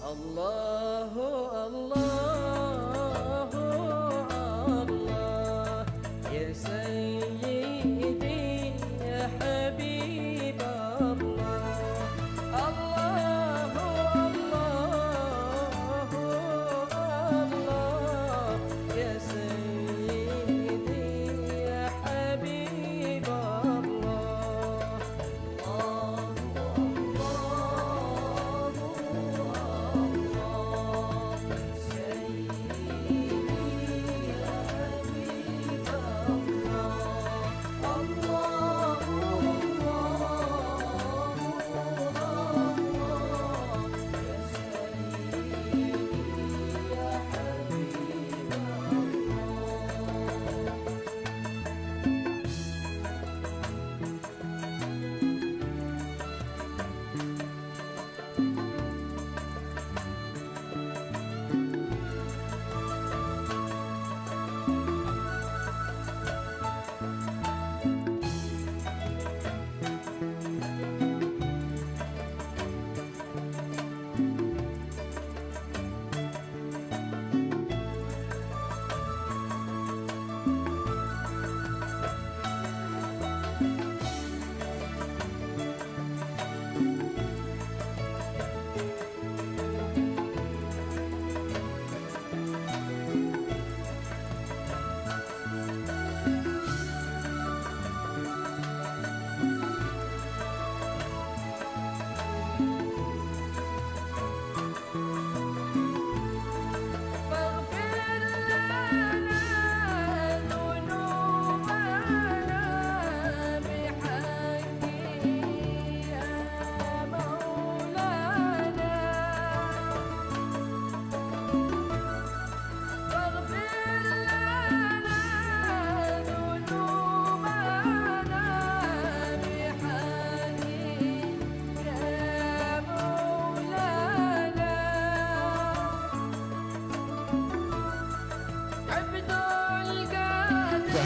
الله الله الله يا سيدي يا حبيب الله الله الله الله يا سيدي يا حبيب الله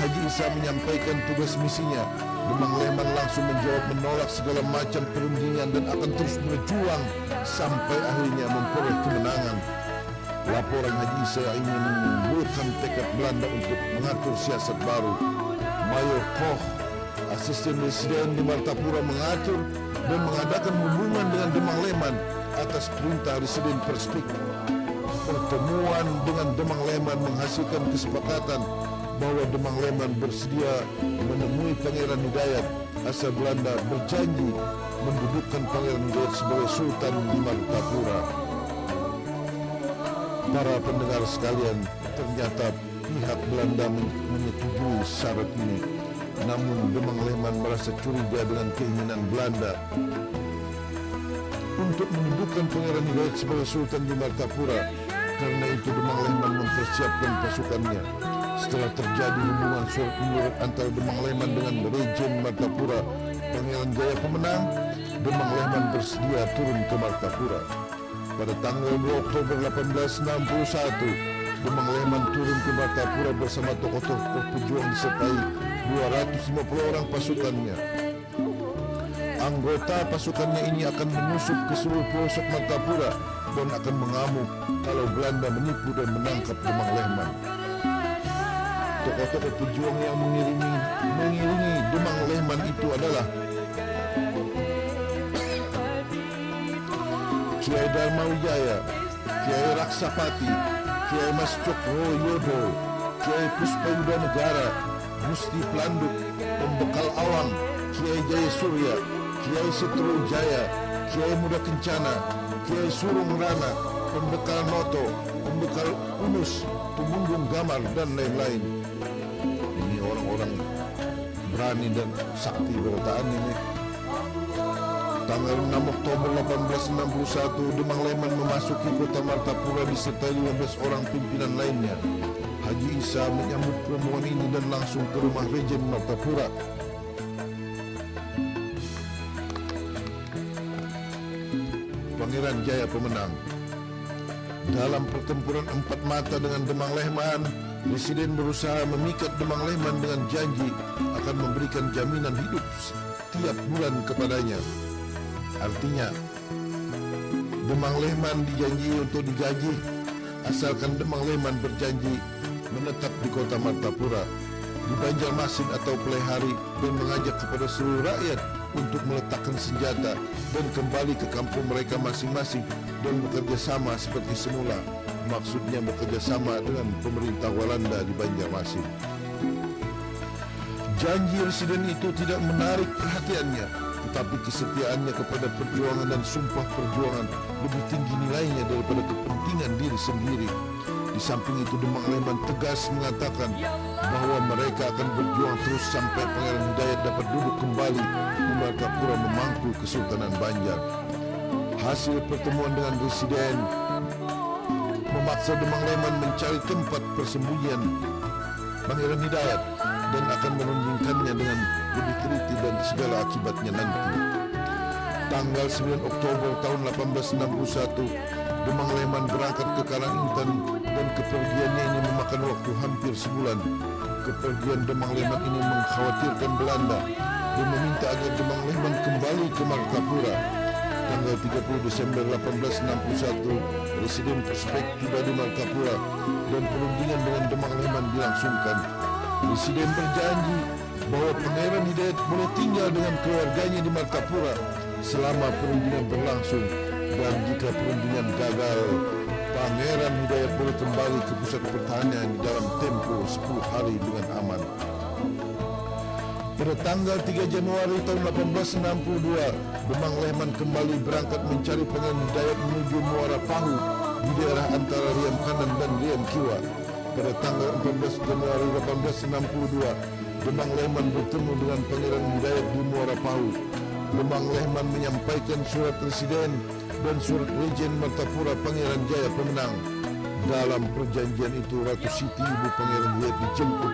Haji Isa menyampaikan tugas misinya. Demang Leman langsung menjawab menolak segala macam perundingan dan akan terus berjuang sampai akhirnya memperoleh kemenangan. Laporan Haji Isa ini menimbulkan tekad Belanda untuk mengatur siasat baru. Mayor Koch, asisten residen di Martapura, mengatur dan mengadakan hubungan dengan Demang Leman atas perintah residen Perspik. Pertemuan dengan Demang Leman menghasilkan kesepakatan bahwa Demang Leman bersedia menemui Pangeran Hidayat asal Belanda, berjanji mendudukkan Pangeran Hidayat sebagai Sultan di Martapura. Para pendengar sekalian, ternyata pihak Belanda menyetujui syarat ini. Namun Demang Leman merasa curiga dengan keinginan Belanda untuk mendudukkan Pangeran Hidayat sebagai Sultan di Martapura. Karena itu Demang Leman mempersiapkan pasukannya. Setelah terjadi hubungan surat menyurat antara Demang Leman dengan Rejen Martapura, Pangeran Jaya Pemenang, Demang Leman bersedia turun ke Martapura. Pada tanggal 2 Oktober 1861, Demang Leman turun ke Martapura bersama tokoh-tokoh pejuang disertai 250 orang pasukannya. Anggota pasukannya ini akan menyusup ke seluruh pelosok Martapura dan akan mengamuk kalau Belanda menipu dan menangkap Demang Leman. Tokoh-tokoh pejuang yang mengiringi Demang Leman itu adalah Kiai Dharma Wijaya, Kiai Raksapati, Kiai Mas Cokro Yodo, Kiai Puspayuda Negara, Gusti Planduk, Pembekal Awang, Kiai Jaya Surya, Kiai Setru Jaya, Kiai Muda Kencana, Kiai Surung Rana, Pembekal Noto, Pembekal Unus, Tumunggung Gamar, dan lain-lain. Ini orang-orang berani dan sakti bertahan ini. Tanggal 6 Oktober 1861, Demang Leman memasuki kota Martapura disertai 15 orang pimpinan lainnya. Haji Isa menyambut rombongan ini dan langsung ke rumah Rejen Martapura. Pangeran Jaya Pemenang. Dalam pertempuran empat mata dengan Demang Leman, Presiden berusaha memikat Demang Leman dengan janji akan memberikan jaminan hidup setiap bulan kepadanya. Artinya, Demang Lehman dijanji untuk digaji, asalkan Demang Lehman berjanji menetap di kota Martapura, di Banjarmasin atau Pelihari, dan mengajak kepada seluruh rakyat untuk meletakkan senjata dan kembali ke kampung mereka masing-masing dan bekerja sama seperti semula. Maksudnya bekerja sama dengan pemerintah Walanda di Banjarmasin. Janji residen itu tidak menarik perhatiannya, tetapi kesetiaannya kepada perjuangan dan sumpah perjuangan lebih tinggi nilainya daripada kepentingan diri sendiri. Di samping itu, Demang Lehman tegas mengatakan bahwa mereka akan berjuang terus sampai Pangeran Hidayat dapat duduk kembali di Martapura memangku Kesultanan Banjar. Hasil pertemuan dengan residen memaksa Demang Lehman mencari tempat persembunyian Pangeran Hidayat dan akan menunjukkannya dengan lebih teliti dan segala akibatnya nanti. Tanggal 9 Oktober tahun 1861, Demang Lehman berangkat ke Karangintan dan kepergiannya ini memakan waktu hampir sebulan. Kepergian Demang Lehman ini mengkhawatirkan Belanda dan meminta agar Demang Lehman kembali ke Martapura. Tanggal 30 Desember 1861, Presiden Prospek tiba di Martapura dan perundingan dengan Demang Lehman dilangsungkan. Presiden berjanji bahwa Pangeran Hidayat boleh tinggal dengan keluarganya di Martapura selama perundingan berlangsung, dan jika perundingan gagal, Pangeran Hidayat boleh kembali ke pusat pertahanan di dalam tempo 10 hari dengan aman. Pada tanggal 3 Januari tahun 1862, Demang Lehman kembali berangkat mencari Pangeran Hidayat menuju Muara Pahu di daerah antara Riam Kanan dan Riam Kiwa. Pada tanggal 14 Januari 1862, Demang Lehman bertemu dengan Pangeran Hidayat di Muara Pahu. Demang Lehman menyampaikan surat residen dan surat Rejen Martapura Pangeran Jaya Pemenang. Dalam perjanjian itu, Ratu Siti Ibu Pangeran Hidayat dijemput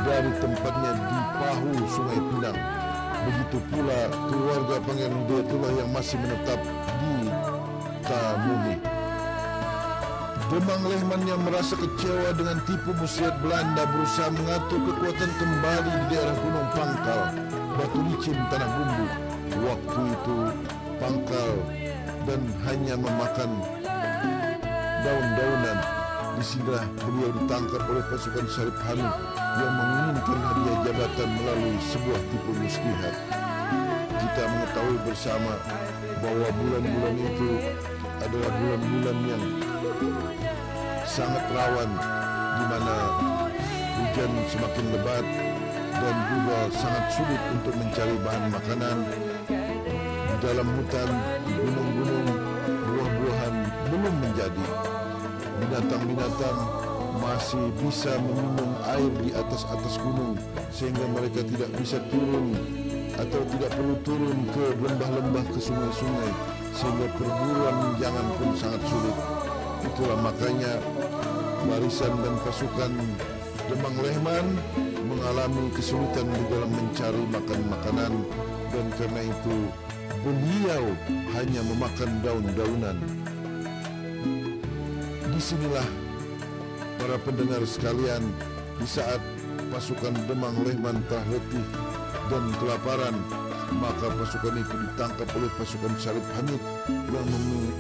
dari tempatnya di Pahu, Sungai Pinang. Begitu pula keluarga Pangeran Hidayat itulah yang masih menetap di Tamuni. Demang Lehman yang merasa kecewa dengan tipu muslihat Belanda berusaha mengatur kekuatan kembali di daerah Gunung Pangkal, Batu Licin, Tanah Bumbu. Waktu itu Pangkal dan hanya memakan daun-daunan. Disinilah beliau ditangkap oleh pasukan Syarif Hamid yang menginginkan hadiah jabatan melalui sebuah tipu muslihat. Kita mengetahui bersama bahwa bulan-bulan itu adalah bulan-bulan yang sangat rawan, di mana hujan semakin lebat dan juga sangat sulit untuk mencari bahan makanan. Di dalam hutan, di gunung-gunung, buah-buahan belum menjadi. Binatang-binatang masih bisa meminum air di atas-atas gunung, sehingga mereka tidak bisa turun atau tidak perlu turun ke lembah-lembah, ke sungai-sungai, sehingga perburuan jangan pun sangat sulit. Itulah makanya barisan dan pasukan Demang Lehman mengalami kesulitan di dalam mencari makan makanan, dan karena itu beliau hanya memakan daun-daunan. Disinilah para pendengar sekalian, di saat pasukan Demang Lehman telah letih dan kelaparan, maka pasukan itu ditangkap oleh pasukan Syarif Hamid yang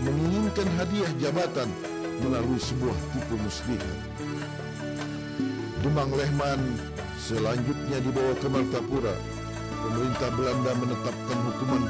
menginginkan hadiah jabatan melalui sebuah tipu muslihat. Demang Lehman selanjutnya dibawa ke Martapura. Pemerintah Belanda menetapkan hukuman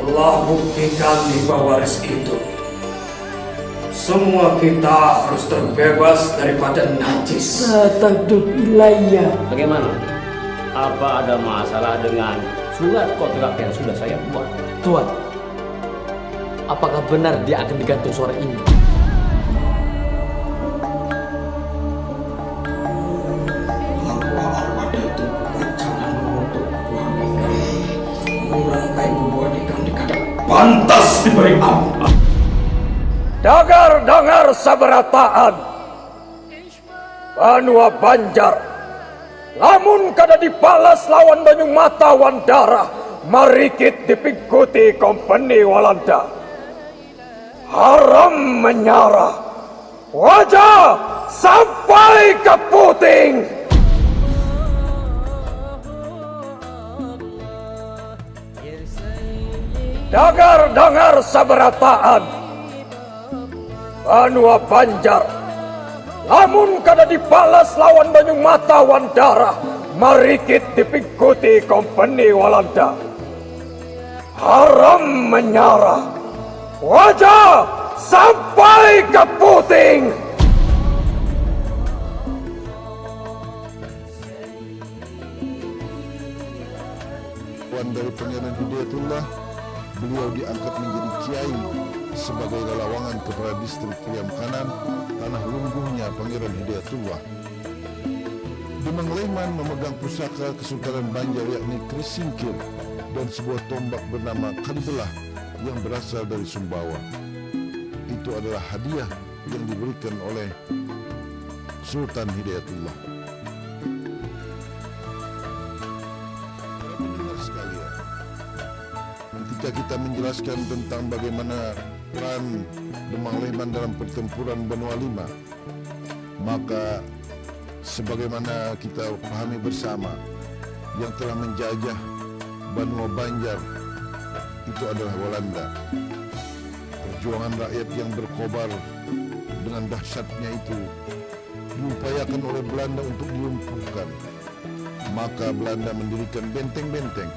telah buktikan di Bawaris itu, semua kita harus terbebas daripada najis. Satadub ilayya. Bagaimana? Apa ada masalah dengan surat kontrak yang sudah saya buat? Tuan, apakah benar dia akan digantung sore ini? Bahwa arwada itu jangan mengutuk buah ikan. Merangkai buah ikan dikadang pantas diberi ampun. Dengar sabarataan Banua Banjar, lamun kada dibalas lawan Banyu Mata Wandara, marikit dipikuti kompeni Walanda. Haram menyarah, wajah sampai ke puting. Dengar sabarataan Banua Banjar, lamun kada dibalas lawan Banyu Mata Wandara, marikit dipikuti kompeni Walanda. Haram menyarah, wajah sampai ke puting. Wan dari Pangeran Hidayatullah, beliau diangkat menjadi kiai sebagai lelawangan kepada distrik Kriam Kanan, tanah lungguhnya Pangeran Hidayatullah. Demang Lehman memegang pusaka Kesultanan Banjar yakni Kris Singkil dan sebuah tombak bernama Kalibelah yang berasal dari Sumbawa. Itu adalah hadiah yang diberikan oleh Sultan Hidayatullah. Para pendengar sekalian, ketika kita menjelaskan tentang bagaimana peran Demang Lehman dalam pertempuran Benua Lima, maka sebagaimana kita pahami bersama, yang telah menjajah Benua Banjar itu adalah Walanda. Perjuangan rakyat yang berkobar dengan dahsyatnya itu diupayakan oleh Belanda untuk dilumpuhkan. Maka Belanda mendirikan benteng-benteng.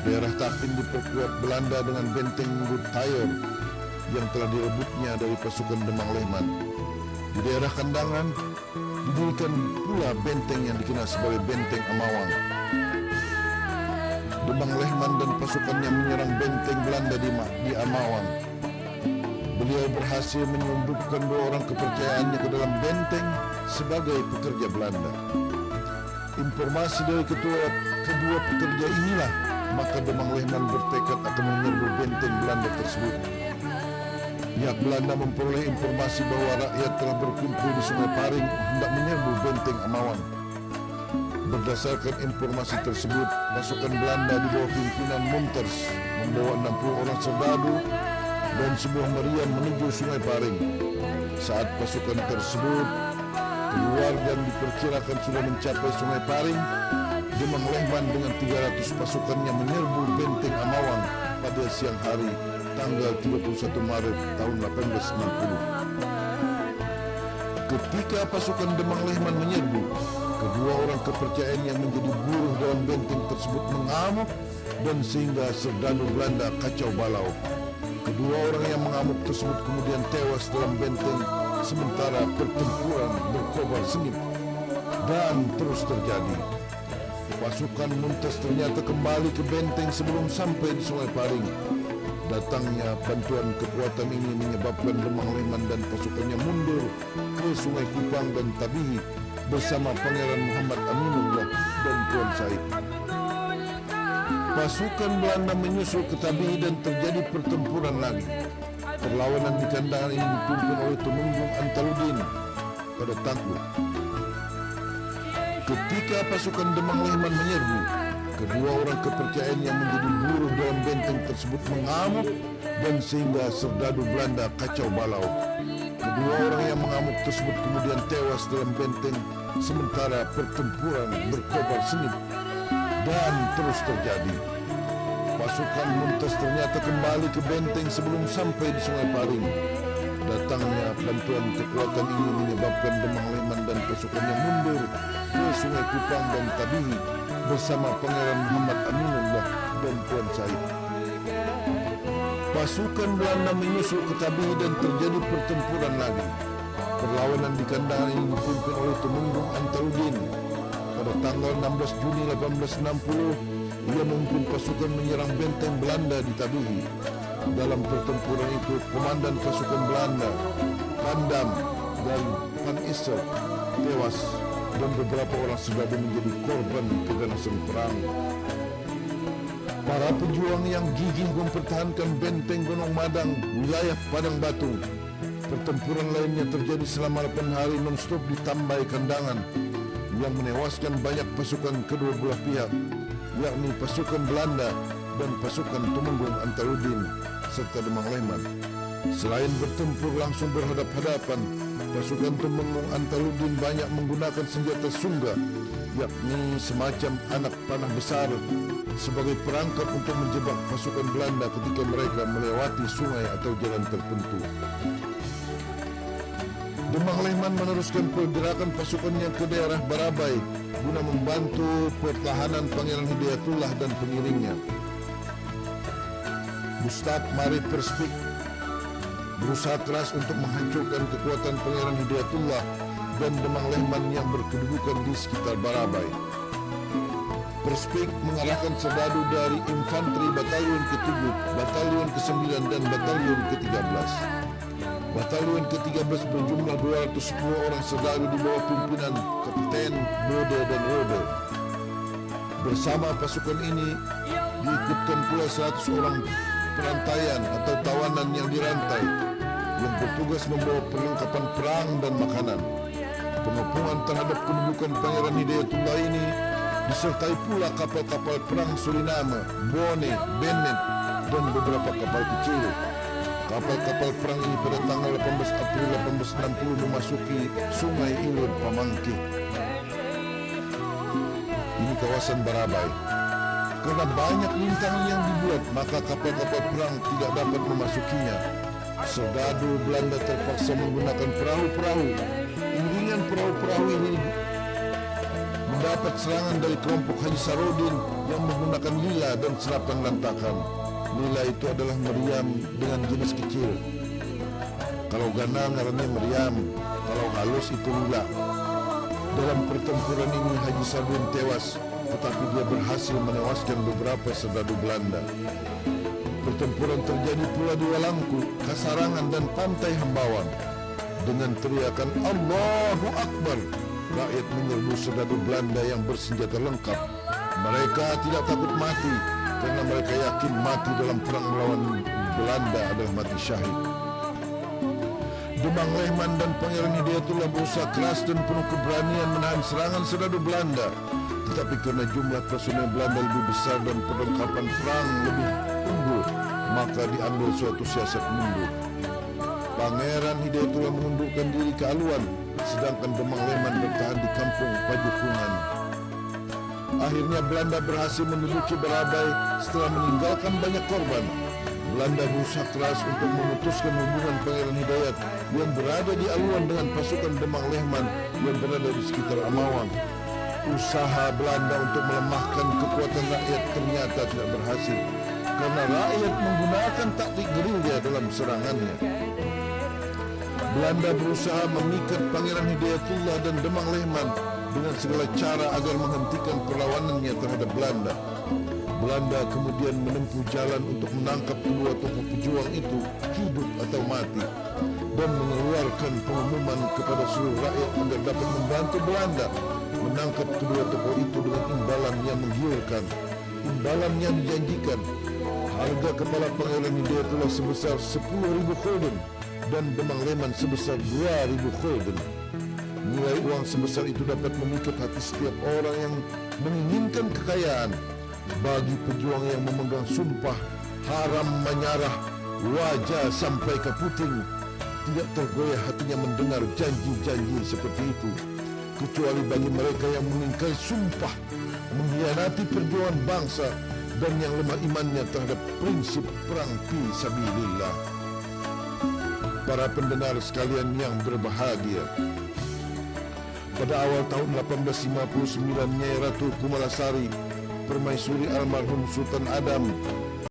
Daerah Tapin diperkuat Belanda dengan benteng Lutayor yang telah direbutnya dari pasukan Demang Lehman. Di daerah Kandangan didirikan pula benteng yang dikenal sebagai benteng Amawang. Demang Lehman dan pasukannya menyerang benteng Belanda di Amawang. Beliau berhasil menyelundupkan 2 orang kepercayaannya ke dalam benteng sebagai pekerja Belanda. Informasi dari kedua pekerja inilah, maka Demang Lehman bertekad akan menyerbu benteng Belanda tersebut. Pihak Belanda memperoleh informasi bahwa rakyat telah berkumpul di Sungai Paring hendak menyerbu benteng Amawang. Berdasarkan informasi tersebut, pasukan Belanda di bawah pimpinan Munters membawa 60 orang serdadu dan sebuah meriam menuju Sungai Paring. Saat pasukan tersebut keluar dan diperkirakan sudah mencapai Sungai Paring, Demang Lehman dengan 300 pasukannya menyerbu benteng Amawang pada siang hari tanggal 31 Maret tahun 1890. Ketika pasukan Demang Lehman menyerbu, kedua orang kepercayaan yang menjadi buruh dalam benteng tersebut mengamuk dan sehingga serdadu Belanda kacau balau. Kedua orang yang mengamuk tersebut kemudian tewas dalam benteng, sementara pertempuran berkobar sengit dan terus terjadi. Pasukan Munters ternyata kembali ke benteng sebelum sampai di Sungai Paring. Datangnya bantuan kekuatan ini menyebabkan Demang Lehman dan pasukannya mundur ke Sungai Kupang dan Tabihi bersama Pangeran Muhammad Aminullah dan Tuan Said. Pasukan Belanda menyusul ke Tabihi dan terjadi pertempuran lagi. Perlawanan di Kandangan ini dipimpin oleh Tumenggung Antaludin pada takluk. Ketika pasukan Demang Lehman menyerbu, kedua orang kepercayaan yang menjadi buruh dalam benteng tersebut mengamuk dan sehingga serdadu Belanda kacau balau. Kedua orang yang mengamuk tersebut kemudian tewas dalam benteng, sementara pertempuran berkobar sengit dan terus terjadi. Pasukan Munters ternyata kembali ke benteng sebelum sampai di Sungai Paring. Datangnya bantuan kekuatan ini menyebabkan Demang Lehman dan pasukannya mundur ke Sungai Kupang dan Tabihi bersama Pangeran Muhammad Aminullah dan Tuan Said. Pasukan Belanda menyusul ke Tabihi dan terjadi pertempuran lagi. Perlawanan di kandang ini dipimpin oleh Temenggung Antarudin. Pada tanggal 16 Juni 1860, ia memimpin pasukan menyerang benteng Belanda di Tabihi. Dalam pertempuran itu, komandan pasukan Belanda, Pandam dan Van Isser, tewas dan beberapa orang serdadu menjadi korban keganasan perang. Para pejuang yang gigih mempertahankan benteng Gunung Madang, wilayah Padang Batu. Pertempuran lainnya terjadi selama 8 hari non-stop di Tambai Kandangan yang menewaskan banyak pasukan kedua belah pihak, yakni pasukan Belanda dan pasukan Temenggung Antarudin serta Demang Lehman. Selain bertempur langsung berhadap-hadapan, pasukan Temenggung Antarudin banyak menggunakan senjata sungga, yakni semacam anak panah besar, sebagai perangkap untuk menjebak pasukan Belanda ketika mereka melewati sungai atau jalan tertentu. Demang Lehman meneruskan pergerakan pasukannya ke daerah Barabai guna membantu pertahanan Pangeran Hidayatullah dan pengiringnya. Gustav Marie Perspik berusaha keras untuk menghancurkan kekuatan Pangeran Hidayatullah dan Demang Lehman yang berkedudukan di sekitar Barabai. Perspik mengarahkan serdadu dari infanteri batalion ke-7, batalion ke-9 dan batalion ke-13. Batalion ke-13 berjumlah 210 orang serdadu di bawah pimpinan Kapten Bode dan Rode. Bersama pasukan ini diikutkan pula 100 orang perantaian atau tawanan yang dirantai yang bertugas membawa perlengkapan perang dan makanan. Pengepungan terhadap kedudukan Pangeran Hidayatullah ini disertai pula kapal-kapal perang Suriname, Bone, Bennett dan beberapa kapal kecil. Kapal-kapal perang ini pada tanggal 18 April 1860 memasuki Sungai Ilir Pamangke. Ini kawasan Barabai. Karena banyak rintangan yang dibuat, maka kapal-kapal perang tidak dapat memasukinya. Serdadu Belanda terpaksa menggunakan perahu-perahu. Iringan perahu-perahu ini mendapat serangan dari kelompok Haji Sarodin yang menggunakan lila dan serapan lantakan. Lila itu adalah meriam dengan jenis kecil. Kalau gana ngarannya meriam, kalau halus itu lila. Dalam pertempuran ini Haji Sarodin tewas, tetapi dia berhasil menewaskan beberapa serdadu Belanda. Pertempuran terjadi pula di Walangku, Kasarangan dan Pantai Hambawang. Dengan teriakan Allahu Akbar, rakyat menyerbu serdadu Belanda yang bersenjata lengkap. Mereka tidak takut mati karena mereka yakin mati dalam perang melawan Belanda adalah mati syahid. Demang Lehman dan Pangeran Hidayatullah berusaha keras dan penuh keberanian menahan serangan serdadu Belanda. Tetapi karena jumlah personel Belanda lebih besar dan perlengkapan perang lebih unggul, maka diambil suatu siasat mundur. Pangeran Hidayatullah mengundurkan diri ke Aluan, sedangkan Demang Lehman bertahan di kampung Pajukungan. Akhirnya Belanda berhasil menduduki Barabai setelah meninggalkan banyak korban. Belanda berusaha keras untuk memutuskan hubungan Pangeran Hidayat yang berada di Aluan dengan pasukan Demang Lehman yang berada di sekitar Amawang. Usaha Belanda untuk melemahkan kekuatan rakyat ternyata tidak berhasil karena rakyat menggunakan taktik gerilya dalam serangannya. Belanda berusaha memikat Pangeran Hidayatullah dan Demang Lehman dengan segala cara agar menghentikan perlawanannya terhadap Belanda. Belanda kemudian menempuh jalan untuk menangkap kedua tokoh pejuang itu hidup atau mati dan mengeluarkan pengumuman kepada seluruh rakyat agar dapat membantu Belanda menangkap kedua tokoh itu dengan imbalan yang menggiurkan. Imbalan yang dijanjikan, harga kepala Pangeran Hidayatullah sebesar 10.000 gulden dan Demang Lehman sebesar 2.000 gulden. Nilai uang sebesar itu dapat memikat hati setiap orang yang menginginkan kekayaan. Bagi pejuang yang memegang sumpah haram menyarah wajah sampai ke puting, tidak tergoyah hatinya mendengar janji-janji seperti itu, kecuali bagi mereka yang mengingkari sumpah, mengkhianati perjuangan bangsa, dan yang lemah imannya terhadap prinsip perang fi sabilillah. Para pendengar sekalian yang berbahagia, pada awal tahun 1859 Nyai Ratu Kumalasari, permaisuri almarhum Sultan Adam,